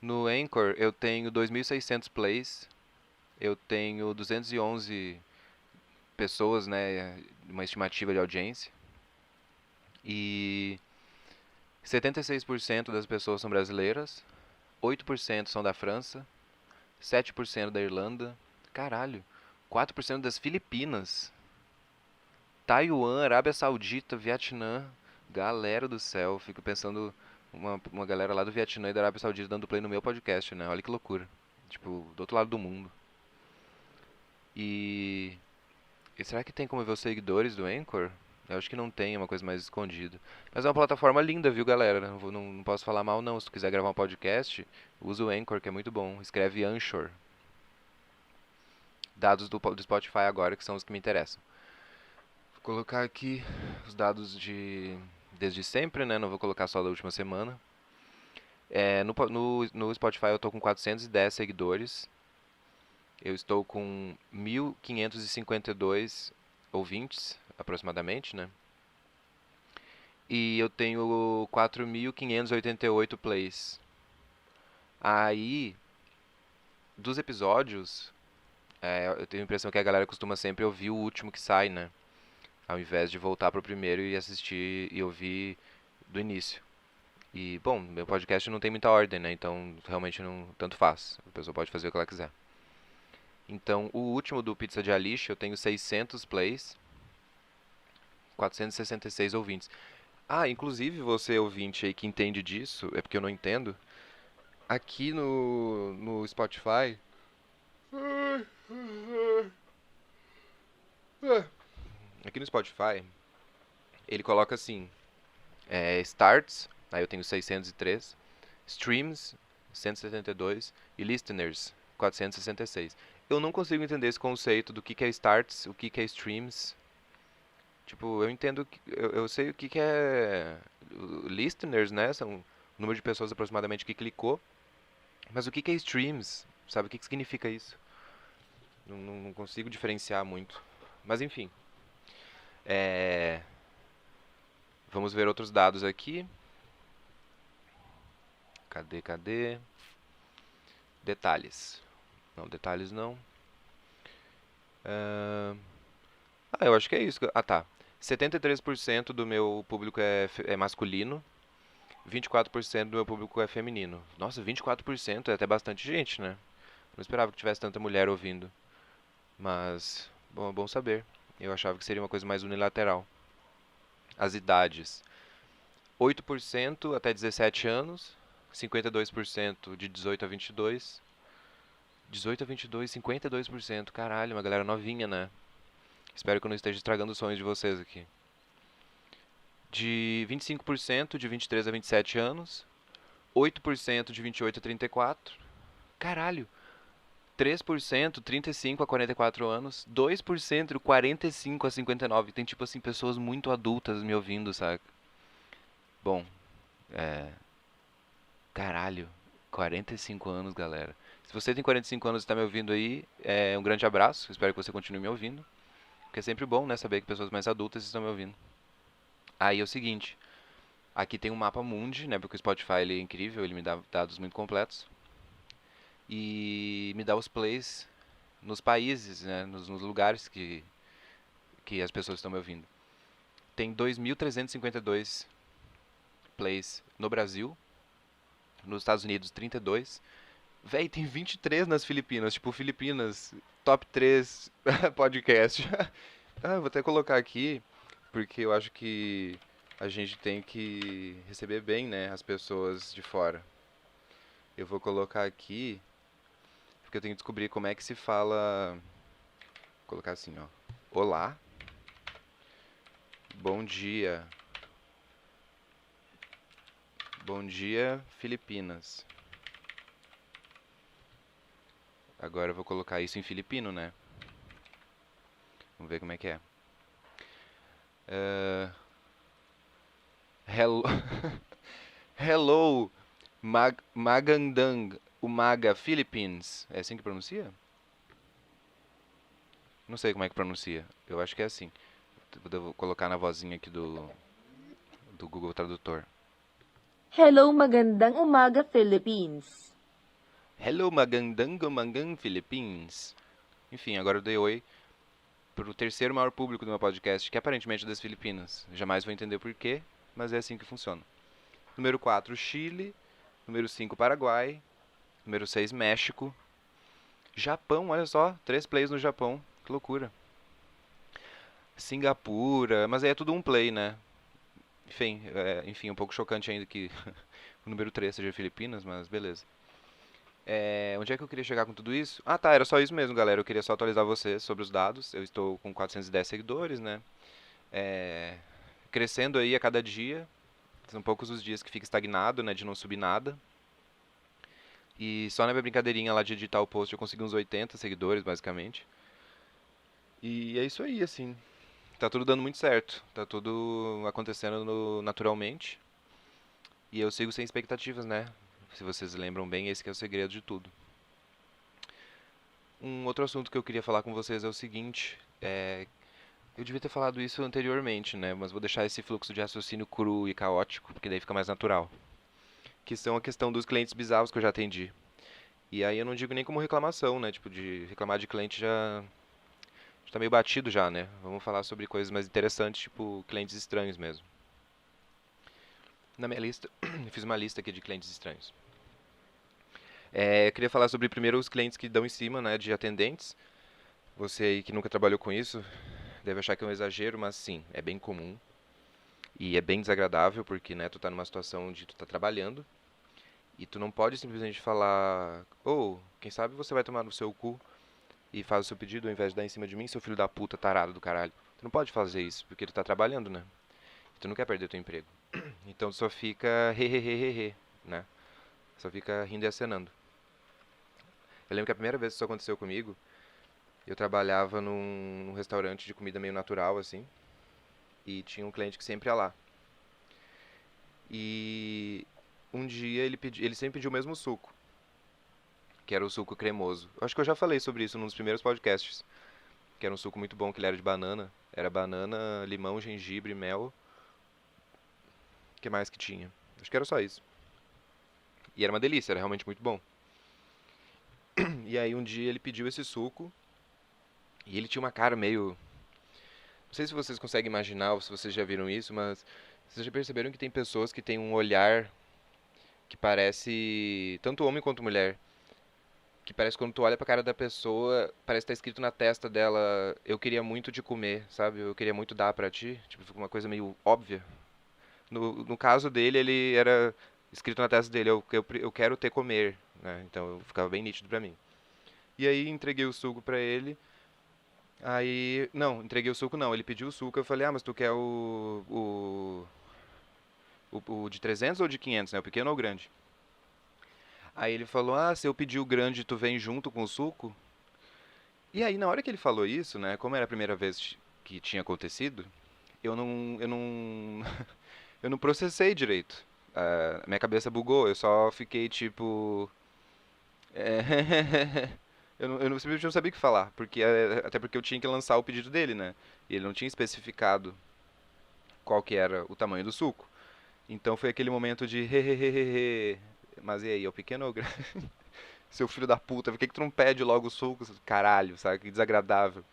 No Anchor eu tenho 2.600 plays, eu tenho 211 pessoas, né? Uma estimativa de audiência. E 76% das pessoas são brasileiras, 8% são da França, 7% da Irlanda, caralho, 4% das Filipinas, Taiwan, Arábia Saudita, Vietnã, galera do céu, fico pensando uma galera lá do Vietnã e da Arábia Saudita dando play no meu podcast, né? Olha que loucura. Tipo, do outro lado do mundo. E, e será que tem como ver os seguidores do Anchor? Eu acho que não tem, é uma coisa mais escondida. Mas é uma plataforma linda, viu, galera? Não posso falar mal, não. Se tu quiser gravar um podcast, usa o Anchor, que é muito bom. Escreve Anchor. Dados do Spotify agora, que são os que me interessam. Vou colocar aqui os dados desde sempre, né? Não vou colocar só da última semana. No Spotify eu tô com 410 seguidores. Eu estou com 1.552 ouvintes, aproximadamente, né? E eu tenho 4.588 plays. Aí, dos episódios, eu tenho a impressão que a galera costuma sempre ouvir o último que sai, né? Ao invés de voltar pro primeiro e assistir e ouvir do início. E, bom, meu podcast não tem muita ordem, né? Então, realmente não tanto faz. A pessoa pode fazer o que ela quiser. Então, o último do Pizza de Alice, eu tenho 600 plays, 466 ouvintes. Ah, inclusive você ouvinte aí que entende disso, é porque eu não entendo. Aqui no Spotify. Aqui no Spotify, ele coloca assim: starts, aí eu tenho 603, streams, 172 e listeners, 466. Eu não consigo entender esse conceito do que é starts, o que é streams. Tipo, eu entendo, eu sei o que é listeners, né? São o número de pessoas aproximadamente que clicou. Mas o que é streams? Sabe o que significa isso? Não consigo diferenciar muito. Mas enfim. É, Vamos ver outros dados aqui. Cadê? Detalhes. Não, detalhes não. Eu acho que é isso. Ah, tá. 73% do meu público é masculino. 24% do meu público é feminino. Nossa, 24% é até bastante gente, né? Não esperava que tivesse tanta mulher ouvindo. Mas, bom, é bom saber. Eu achava que seria uma coisa mais unilateral. As idades: 8% até 17 anos, 52% de 18 a 22, 18 a 22, 52%. Caralho, uma galera novinha, né? Espero que eu não esteja estragando os sonhos de vocês aqui. De 25% de 23 a 27 anos, 8% de 28 a 34. Caralho, 3% 35 a 44 anos, 2% 45 a 59. Tem tipo assim pessoas muito adultas me ouvindo, saca? Bom, é, caralho, 45 anos, galera. Se você tem 45 anos e está me ouvindo aí, um grande abraço. Espero que você continue me ouvindo. Porque é sempre bom, né, saber que pessoas mais adultas estão me ouvindo. Aí é o seguinte, aqui tem um mapa mundi, né, porque o Spotify ele é incrível, ele me dá dados muito completos. E me dá os plays nos países, né, nos lugares que as pessoas estão me ouvindo. Tem 2.352 plays no Brasil, nos Estados Unidos 32. Véi, tem 23 nas Filipinas. Tipo, Filipinas, top 3 podcast. Vou até colocar aqui, porque eu acho que a gente tem que receber bem, né, as pessoas de fora. Eu vou colocar aqui, porque eu tenho que descobrir como é que se fala. Vou colocar assim, ó. Olá, bom dia. Bom dia, Filipinas. Agora eu vou colocar isso em filipino, né? Vamos ver como é que é. Hello, hello, Magandang, Umaga, Philippines. É assim que pronuncia? Não sei como é que pronuncia. Eu acho que é assim. Vou colocar na vozinha aqui do Google Tradutor. Hello, magandang umaga, Philippines. Hello, Magandang, Umagang, Philippines. Enfim, agora eu dei oi pro terceiro maior público do meu podcast, que é aparentemente das Filipinas. Jamais vou entender por quê, mas é assim que funciona. Número 4, Chile. Número 5, Paraguai. Número 6, México. Japão, olha só, 3 plays no Japão. Que loucura. Singapura, mas aí é tudo um play, né? Enfim, um pouco chocante ainda que o número 3 seja Filipinas, mas beleza. Onde é que eu queria chegar com tudo isso? Ah, tá, era só isso mesmo, galera. Eu queria só atualizar vocês sobre os dados. Eu estou com 410 seguidores, né? Crescendo aí a cada dia. São poucos os dias que fica estagnado, né? De não subir nada. E só na minha brincadeirinha lá de editar o post eu consegui uns 80 seguidores, basicamente. E é isso aí, assim. Tá tudo dando muito certo. Tá tudo acontecendo naturalmente. E eu sigo sem expectativas, né? Se vocês lembram bem, esse que é o segredo de tudo. Um outro assunto que eu queria falar com vocês é o seguinte. Eu devia ter falado isso anteriormente, né? Mas vou deixar esse fluxo de raciocínio cru e caótico, porque daí fica mais natural. Que são a questão dos clientes bizarros que eu já atendi. E aí eu não digo nem como reclamação, né? Tipo, de reclamar de cliente já tá meio batido já, né? Vamos falar sobre coisas mais interessantes, tipo clientes estranhos mesmo. Na minha lista, eu fiz uma lista aqui de clientes estranhos. Eu queria falar sobre primeiro os clientes que dão em cima, né, de atendentes. Você aí que nunca trabalhou com isso, deve achar que é um exagero, mas sim, é bem comum. E é bem desagradável, porque, né, tu tá numa situação onde tu tá trabalhando, e tu não pode simplesmente falar, ou, quem sabe você vai tomar no seu cu e faz o seu pedido ao invés de dar em cima de mim, seu filho da puta tarado do caralho. Tu não pode fazer isso, porque tu tá trabalhando, né? E tu não quer perder teu emprego. Então tu só fica hehehehe, né? Só fica rindo e acenando. Eu lembro que a primeira vez que isso aconteceu comigo, eu trabalhava num restaurante de comida meio natural, assim, e tinha um cliente que sempre ia lá. E um dia ele sempre pediu o mesmo suco, que era o suco cremoso. Eu acho que eu já falei sobre isso num dos primeiros podcasts, que era um suco muito bom, que ele era de banana. Era banana, limão, gengibre, mel. O que mais que tinha? Acho que era só isso. E era uma delícia, era realmente muito bom. E aí um dia ele pediu esse suco e ele tinha uma cara meio. Não sei se vocês conseguem imaginar ou se vocês já viram isso, mas vocês já perceberam que tem pessoas que têm um olhar que parece tanto homem quanto mulher, que parece quando tu olha pra cara da pessoa, parece que tá escrito na testa dela, eu queria muito te comer, sabe? Eu queria muito dar pra ti, tipo, fica uma coisa meio óbvia. No caso dele, ele era escrito na testa dele, eu quero te comer, né? Então ficava bem nítido pra mim. E aí entreguei o suco pra ele. Aí, não, entreguei o suco não, ele pediu o suco, eu falei, mas tu quer o de 300 ou de 500, né, o pequeno ou o grande? Aí ele falou, se eu pedir o grande, tu vem junto com o suco? E aí, na hora que ele falou isso, né, como era a primeira vez que tinha acontecido, eu não, eu não processei direito. Minha cabeça bugou, eu só fiquei tipo... é, simplesmente não sabia o que falar, porque até porque eu tinha que lançar o pedido dele, né? E ele não tinha especificado qual que era o tamanho do suco. Então foi aquele momento de hehehehe. Mas e aí, é o pequeno ou o grande? Seu filho da puta, por que que tu não pede logo o suco? Caralho, sabe? Que desagradável.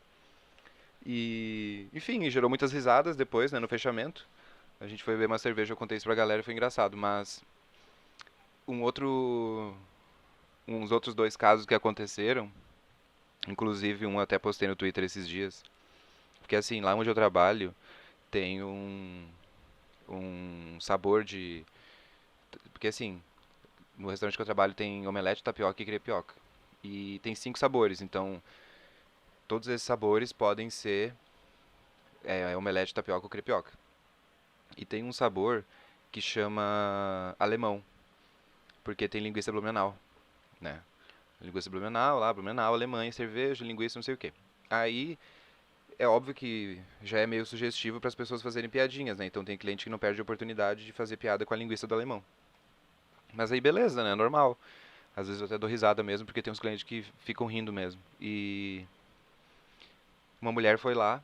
E, enfim, gerou muitas risadas depois, né, no fechamento. A gente foi beber uma cerveja, eu contei isso pra galera, foi engraçado, mas um outro, uns outros dois casos que aconteceram, inclusive um até postei no Twitter esses dias, porque assim, lá onde eu trabalho tem um sabor de... Porque assim, no restaurante que eu trabalho tem omelete, tapioca e crepioca. E tem 5 sabores, então todos esses sabores podem ser omelete, tapioca ou crepioca. E tem um sabor que chama alemão, porque tem linguiça blumenau, né? Linguiça blumenau, lá, blumenau, Alemanha, cerveja, linguiça, não sei o quê. Aí é óbvio que já é meio sugestivo para as pessoas fazerem piadinhas, né? Então tem cliente que não perde a oportunidade de fazer piada com a linguiça do alemão. Mas aí beleza, né? Normal. Às vezes eu até dou risada mesmo, porque tem uns clientes que ficam rindo mesmo. E uma mulher foi lá,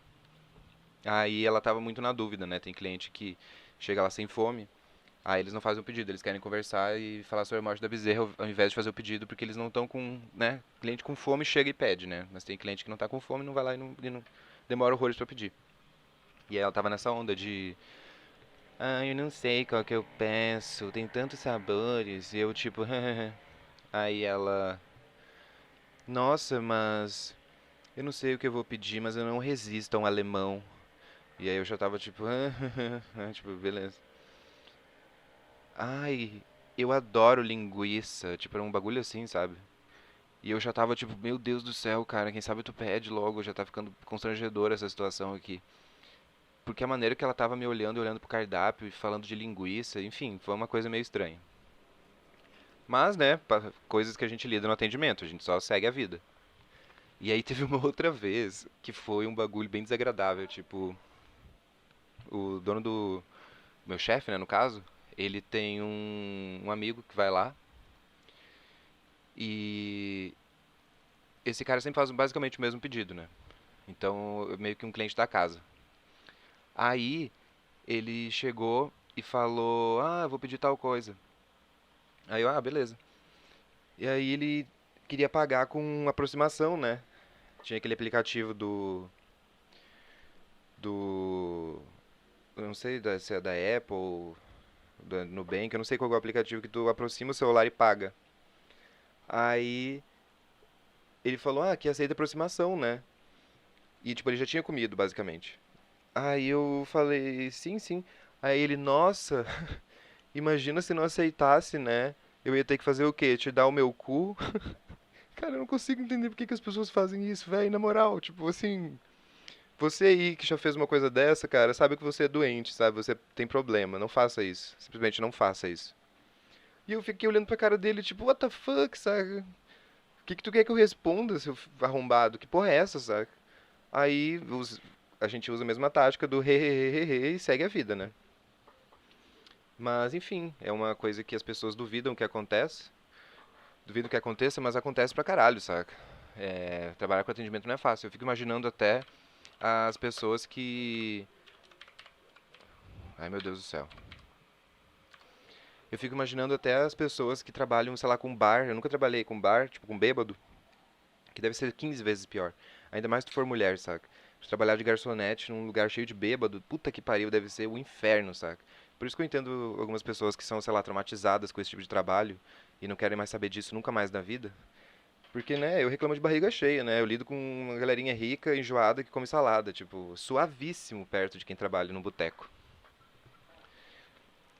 aí ela tava muito na dúvida, né? Tem cliente que chega lá sem fome, aí eles não fazem o pedido, eles querem conversar e falar sobre a morte da bezerra ao invés de fazer o pedido, porque eles não estão com, né? Cliente com fome chega e pede, né? Mas tem cliente que não tá com fome, não vai lá e não demora horrores pra pedir. E aí ela tava nessa onda de, eu não sei qual que eu peço, tem tantos sabores, e eu tipo, aí ela, nossa, mas eu não sei o que eu vou pedir, mas eu não resisto a um alemão. E aí eu já tava tipo, tipo, beleza. Ai, eu adoro linguiça, tipo, era um bagulho assim, sabe? E eu já tava tipo, meu Deus do céu, cara, quem sabe tu pede logo, já tá ficando constrangedora essa situação aqui. Porque a maneira que ela tava me olhando, olhando pro cardápio e falando de linguiça, enfim, foi uma coisa meio estranha. Mas, né, coisas que a gente lida no atendimento, a gente só segue a vida. E aí teve uma outra vez que foi um bagulho bem desagradável, tipo, o dono do meu chefe, né, no caso, ele tem um amigo que vai lá e esse cara sempre faz basicamente o mesmo pedido, né? Então, meio que um cliente da casa. Aí ele chegou e falou: Ah, eu vou pedir tal coisa. Aí eu, ah, beleza. E aí ele queria pagar com aproximação, né? Tinha aquele aplicativo do, eu não sei se é da Apple, do Nubank, eu não sei qual é o aplicativo que tu aproxima o celular e paga. Aí ele falou, ah, que aceita aproximação, né? E tipo, ele já tinha comido, basicamente. Aí eu falei, sim, sim. Aí ele, nossa, imagina se não aceitasse, né? Eu ia ter que fazer o quê? Te dar o meu cu? Cara, eu não consigo entender por que que as pessoas fazem isso, velho, na moral. Tipo, assim, você aí que já fez uma coisa dessa, cara, sabe que você é doente, sabe? Você tem problema. Não faça isso. Simplesmente não faça isso. E eu fiquei olhando pra cara dele, tipo, what the fuck, sabe? O que que tu quer que eu responda, seu arrombado? Que porra é essa, sabe? Aí a gente usa a mesma tática do he e segue a vida, né? Mas enfim, é uma coisa que as pessoas duvidam que acontece. Duvido que aconteça, mas acontece pra caralho, saca? É, trabalhar com atendimento não é fácil. Eu fico imaginando até as pessoas que. Ai meu Deus do céu. Eu fico imaginando até as pessoas que trabalham, sei lá, com bar. Eu nunca trabalhei com bar, tipo, com bêbado, que deve ser 15 vezes pior. Ainda mais se tu for mulher, saca? Trabalhar de garçonete num lugar cheio de bêbado, puta que pariu, deve ser o inferno, saca? Por isso que eu entendo algumas pessoas que são, sei lá, traumatizadas com esse tipo de trabalho e não querem mais saber disso nunca mais na vida. Porque, né, eu reclamo de barriga cheia, né? Eu lido com uma galerinha rica, enjoada, que come salada, tipo, suavíssimo perto de quem trabalha no boteco.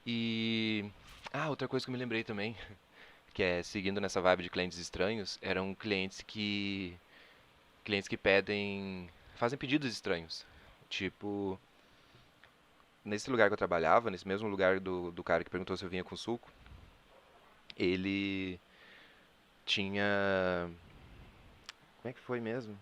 E. Ah, outra coisa que eu me lembrei também, que é seguindo nessa vibe de clientes estranhos, eram clientes que. Clientes que pedem. Fazem pedidos estranhos. Tipo, nesse lugar que eu trabalhava, nesse mesmo lugar do cara que perguntou se eu vinha com suco, ele tinha. Como é que foi mesmo?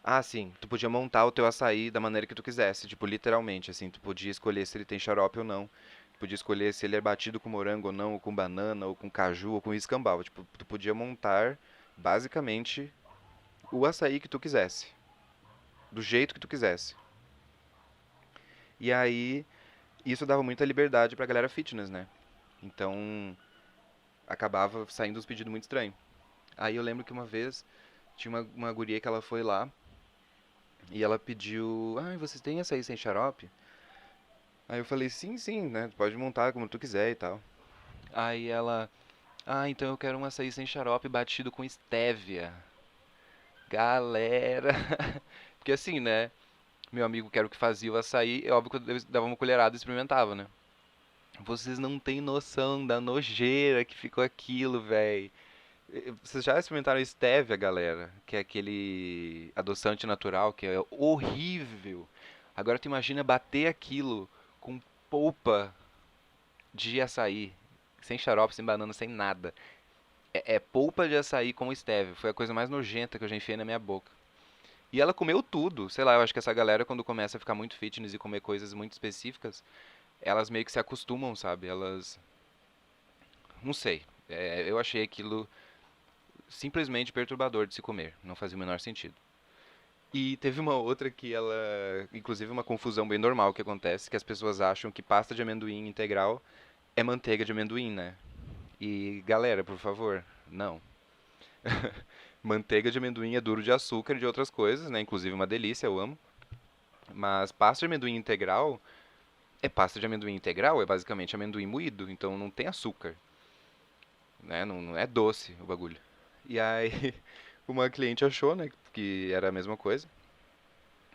Ah, sim. Tu podia montar o teu açaí da maneira que tu quisesse, tipo, literalmente, assim, tu podia escolher se ele tem xarope ou não. Tu podia escolher se ele é batido com morango ou não, ou com banana, ou com caju, ou com escambau. Tipo, tu podia montar, basicamente, o açaí que tu quisesse, do jeito que tu quisesse. E aí, isso dava muita liberdade pra galera fitness, né? Então, acabava saindo uns pedidos muito estranhos. Aí eu lembro que uma vez, tinha uma guria que ela foi lá, e ela pediu, ai, vocês têm açaí sem xarope? Aí eu falei, sim, sim, né? Pode montar como tu quiser e tal. Aí ela, ah, então eu quero um açaí sem xarope batido com estévia. Galera. Porque assim, né? Meu amigo que era o que fazia o açaí, é óbvio que eu dava uma colherada e experimentava, né? Vocês não têm noção da nojeira que ficou aquilo, velho. Vocês já experimentaram estévia, galera? Que é aquele adoçante natural que é horrível. Agora tu imagina bater aquilo com polpa de açaí, sem xarope, sem banana, sem nada. É polpa de açaí com stevia. Foi a coisa mais nojenta que eu já enfiei na minha boca. E ela comeu tudo. Sei lá, eu acho que essa galera, quando começa a ficar muito fitness e comer coisas muito específicas, elas meio que se acostumam, sabe? Elas. Não sei. Eu achei aquilo simplesmente perturbador de se comer. Não fazia o menor sentido. E teve uma outra que ela. Inclusive, uma confusão bem normal que acontece, que as pessoas acham que pasta de amendoim integral é manteiga de amendoim, né? E galera, por favor, não. Manteiga de amendoim é duro de açúcar e de outras coisas, né? Inclusive uma delícia, eu amo. Mas pasta de amendoim integral é pasta de amendoim integral, é basicamente amendoim moído, então não tem açúcar, né? Não é doce o bagulho. E aí uma cliente achou, né, que era a mesma coisa.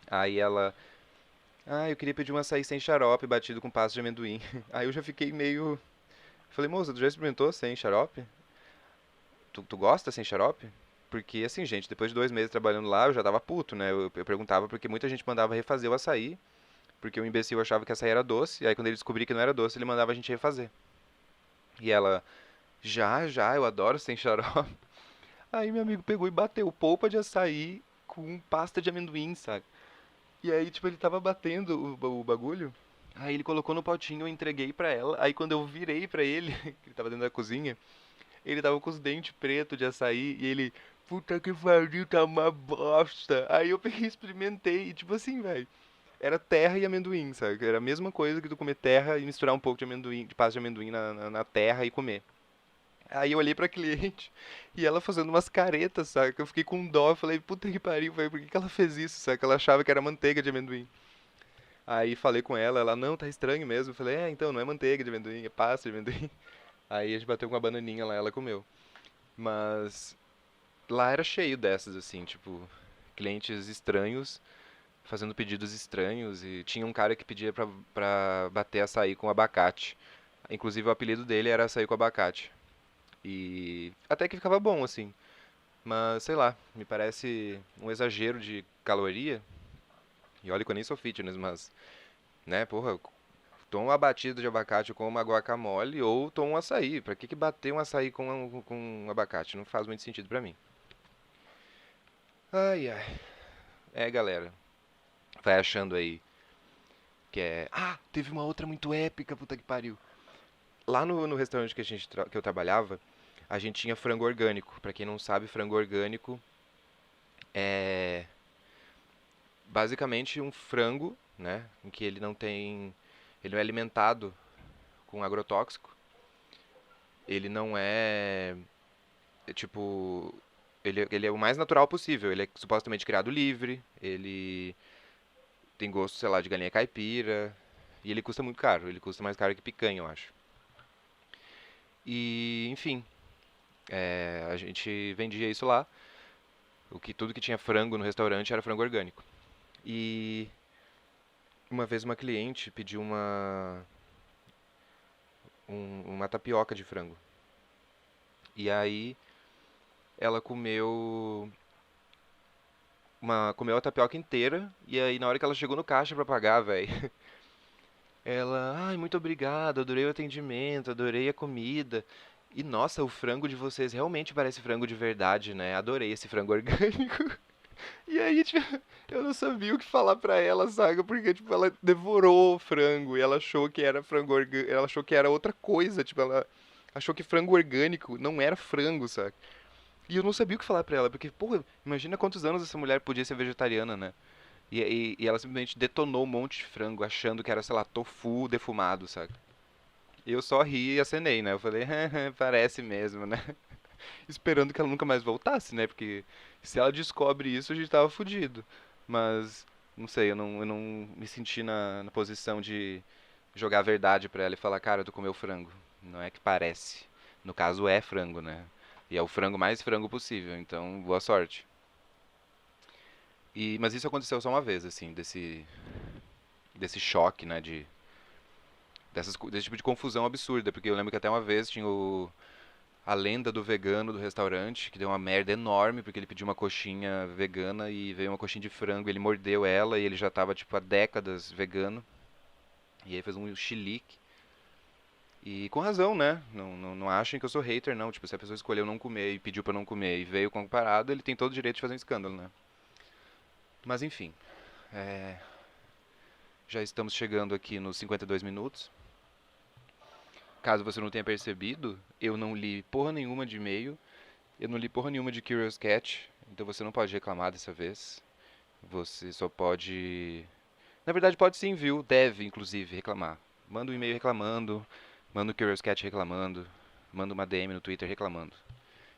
Aí ela, ah, eu queria pedir um açaí sem xarope batido com pasta de amendoim. Aí eu já fiquei meio, falei, moça, tu já experimentou sem xarope? Tu gosta sem xarope? Porque, assim, gente, depois de 2 meses trabalhando lá, eu já tava puto, né? Eu perguntava porque muita gente mandava refazer o açaí, porque o imbecil achava que açaí era doce, e aí quando ele descobria que não era doce, ele mandava a gente refazer. E ela, já, eu adoro sem xarope. Aí meu amigo pegou e bateu polpa de açaí com pasta de amendoim, sabe? E aí, tipo, ele tava batendo o bagulho, aí ele colocou no potinho, eu entreguei pra ela, aí quando eu virei pra ele, que ele tava dentro da cozinha, ele tava com os dentes pretos de açaí e ele, puta que pariu, tá uma bosta. Aí eu peguei e experimentei e tipo assim, velho. era terra e amendoim, sabe? Era a mesma coisa que tu comer terra e misturar um pouco de amendoim, de pasta de amendoim na terra e comer. Aí eu olhei pra cliente e ela fazendo umas caretas, sabe? Que eu fiquei com dó, eu falei, puta que pariu, velho, por que que ela fez isso, sabe? Que ela achava que era manteiga de amendoim. Aí falei com ela, ela, não, tá estranho mesmo. Eu falei, então, não é manteiga de amendoim, é pasta de amendoim. Aí a gente bateu com uma bananinha lá, ela comeu. Mas lá era cheio dessas, assim, tipo, clientes estranhos fazendo pedidos estranhos e tinha um cara que pedia pra bater açaí com abacate. Inclusive o apelido dele era açaí com abacate. E até que ficava bom, assim. Mas, sei lá, me parece um exagero de caloria. E olha que eu nem sou fitness, mas, né, porra, toma uma batida de abacate com uma guacamole ou toma um açaí. Pra que bater um açaí com um abacate? Não faz muito sentido pra mim. Ai, ai. É, galera, vai achando aí que é... Ah, teve uma outra muito épica, puta que pariu. Lá no restaurante que, que eu trabalhava, a gente tinha frango orgânico. Pra quem não sabe, frango orgânico é basicamente um frango, né, em que ele não é alimentado com agrotóxico. Ele não tipo, ele é o mais natural possível. Ele é supostamente criado livre, ele tem gosto, sei lá, de galinha caipira, e ele custa muito caro. Ele custa mais caro que picanha, eu acho. E, enfim, a gente vendia isso lá. Tudo que tinha frango no restaurante era frango orgânico. E uma vez uma cliente pediu uma tapioca de frango. E aí ela comeu a tapioca inteira. E aí na hora que ela chegou no caixa pra pagar, velho, ela, ai, muito obrigado, adorei o atendimento, adorei a comida. E nossa, o frango de vocês realmente parece frango de verdade, né? Adorei esse frango orgânico. E aí, tipo, eu não sabia o que falar pra ela, sabe? Porque, tipo, ela devorou o frango e ela achou que era frango orgânico, ela achou que era outra coisa, tipo, ela achou que frango orgânico não era frango, sabe? E eu não sabia o que falar pra ela, porque, porra, imagina quantos anos essa mulher podia ser vegetariana, né? E ela simplesmente detonou um monte de frango, achando que era, sei lá, tofu defumado, sabe? E eu só ri e acenei, né? Eu falei, parece mesmo, né? Esperando que ela nunca mais voltasse, né? Porque se ela descobre isso, a gente tava fudido. Mas, não sei, eu não me senti na posição de jogar a verdade pra ela e falar, cara, tu comeu frango. Não é que parece. No caso, é frango, né? E é o frango mais frango possível, então boa sorte. Mas isso aconteceu só uma vez, assim, desse choque, né? Desse tipo de confusão absurda, porque eu lembro que até uma vez tinha a lenda do vegano do restaurante, que deu uma merda enorme, porque ele pediu uma coxinha vegana e veio uma coxinha de frango, ele mordeu ela e ele já tava, tipo, há décadas vegano. E aí fez um chilique. E com razão, né? Não achem que eu sou hater, não. Tipo, se a pessoa escolheu não comer e pediu pra não comer e veio com a parada, ele tem todo o direito de fazer um escândalo, né? Mas enfim, é, já estamos chegando aqui nos 52 minutos. Caso você não tenha percebido, eu não li porra nenhuma de e-mail. Eu não li porra nenhuma de Curious Cat, então você não pode reclamar dessa vez. Você só pode... Na verdade pode sim, viu? Deve, inclusive, reclamar. Manda um e-mail reclamando, manda um Curious Cat reclamando, manda uma DM no Twitter reclamando.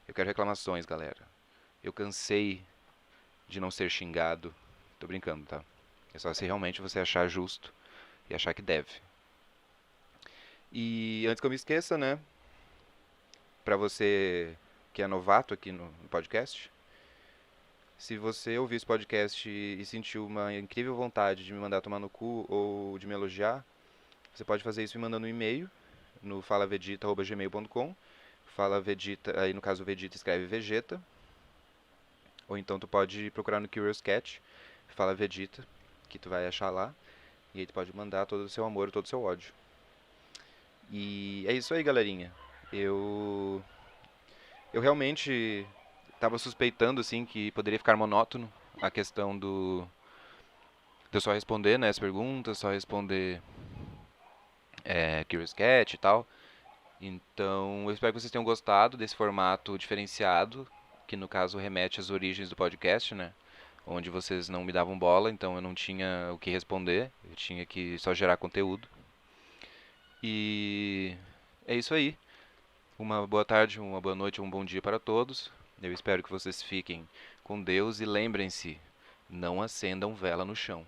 Eu quero reclamações, galera. Eu cansei de não ser xingado. Tô brincando, tá? É só se realmente você achar justo e achar que deve. E antes que eu me esqueça, né? Pra você que é novato aqui no podcast, se você ouvir esse podcast e sentiu uma incrível vontade de me mandar tomar no cu ou de me elogiar, você pode fazer isso me mandando um e-mail no falavedita@gmail.com. Fala Vegeta, aí no caso Vegeta escreve Vegeta. Ou então tu pode procurar no Curious Cat, Fala Vegeta, que tu vai achar lá. E aí tu pode mandar todo o seu amor, todo o seu ódio. E é isso aí, galerinha. Eu eu realmente estava suspeitando assim que poderia ficar monótono a questão de eu só responder, né, as perguntas, só responder Curious Cat e tal. Então, eu espero que vocês tenham gostado desse formato diferenciado, que no caso remete às origens do podcast, né? onde vocês não me davam bola, então eu não tinha o que responder, eu tinha que só gerar conteúdo. E é isso aí. Uma boa tarde, uma boa noite, um bom dia para todos. Eu espero que vocês fiquem com Deus e lembrem-se, não acendam vela no chão.